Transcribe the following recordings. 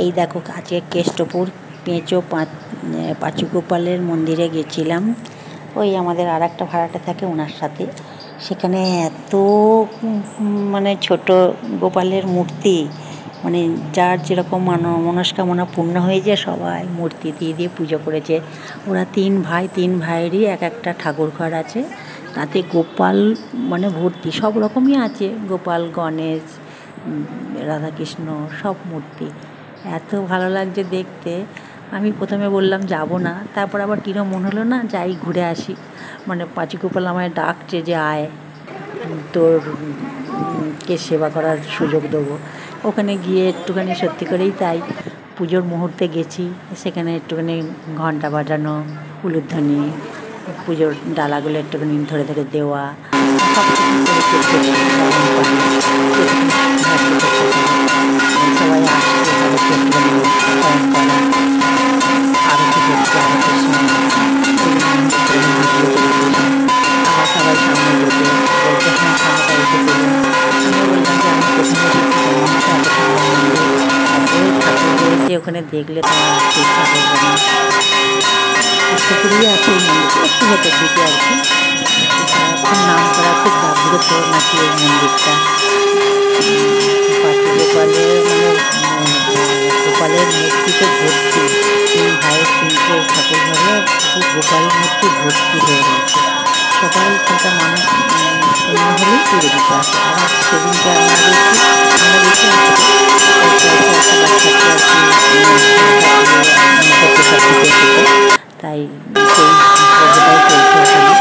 এই দেখো আজকে কেষ্টপুর পেঁচো পাঁচু গোপালের মন্দিরে গেছিলাম। ওই আমাদের আর একটা ভাড়াটে থাকে ওনার সাথে। সেখানে এত মানে ছোট গোপালের মূর্তি, মানে যার যেরকম মনস্কামনা পূর্ণ হয়ে যায় সবাই মূর্তি দিয়ে দিয়ে পুজো করেছে। ওরা তিন ভাইয়েরই এক একটা ঠাকুর ঘর আছে, তাতে গোপাল মানে ভর্তি, সব রকমই আছে, গোপাল, গণেশ, রাধাকৃষ্ণ, সব মূর্তি। এত ভালো লাগছে দেখতে। আমি প্রথমে বললাম যাব না, তারপর আবার কিরম মনে হলো না যাই, ঘুরে আসি। মানে পাঁচু গোপাল আমায় ডাকছে যে আয়, তোর কে সেবা করার সুযোগ দেবো। ওখানে গিয়ে একটুখানি সত্যি করেই তাই, পুজোর মুহূর্তে গেছি, সেখানে একটুখানি ঘণ্টা বাজানো, উলুধ্বনি, পুজোর ডালাগুলো একটুখানি ধরে ধরে দেওয়া, সব কিছু সবাই আসছে, তাদেরকে একটুখানি করা, আরতি করছে, আরতির সময় আবার সবাই সামনে যেতে বলছে, হ্যাঁ সামনেটা এসে পেল। আমি বললাম যে আমি প্রথমে ঠাকুর রয়েছে, ওখানে দেখলে তোমার ঠিক হবে না। পুকুরেই আছে এই মন্দিরটা, একটু ভেতর দিকে আর কি। খুব নাম করা, খুব জাগ্রত নাকি এই মন্দিরটা। পাঁচু গোপালের গোপালের মূর্তিতে ভর্তি, তিন ভাইয়ের তিনটে ঠাকুর ঘরে গোপাল মূর্তি ভর্তি হয়ে রয়েছে। সবাই সেটা মানুষ অন্য হলেই তুলে দিতে আসে। আবার সেদিনকে আমরা গেছি তাই সেই পর্বটাই চলছে ওখানে।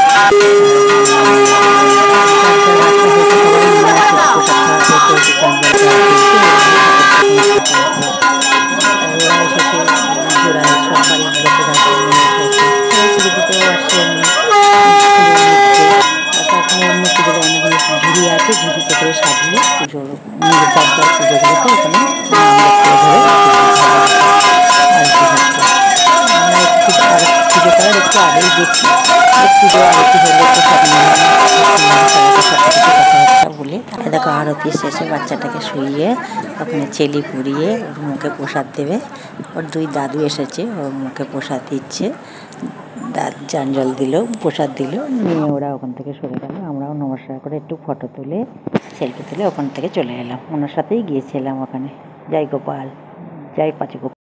ওরা এসেছে, জোড়া সব বাড়ির লোকেরা পুজো দিতেও আসছে। তারপরে অন্য পুজোর অনেকগুলো ঝুড়ি আছে, ঝুড়িতে করে সাজিয়ে পুজোর নিরুপাধ্যায় পুজোগুলোকে ওখানে আমরা একটু পুজো করার একটু আগেই গেছি। পুজো আরতি হলে একটু কথাবার্তা বলে, দেখো আরতি শেষে বাচ্চাটাকে শুইয়ে ওখানে চেলি পুড়িয়ে ওর মুখে প্রসাদ দেবে। ওর দুই দাদু এসেছে, ওর মুখে প্রসাদ দিচ্ছে, জল দিল, প্রসাদ দিল, নিয়ে ওরা ওখান থেকে সরে গেল। আমরাও নমস্কার করে একটু ফটো তুলে সেলফি তুলে ওখান থেকে চলে এলাম। ওনার সাথেই গিয়েছিলাম ওখানে। জয় গোপাল, জয় পাঁচু গোপাল।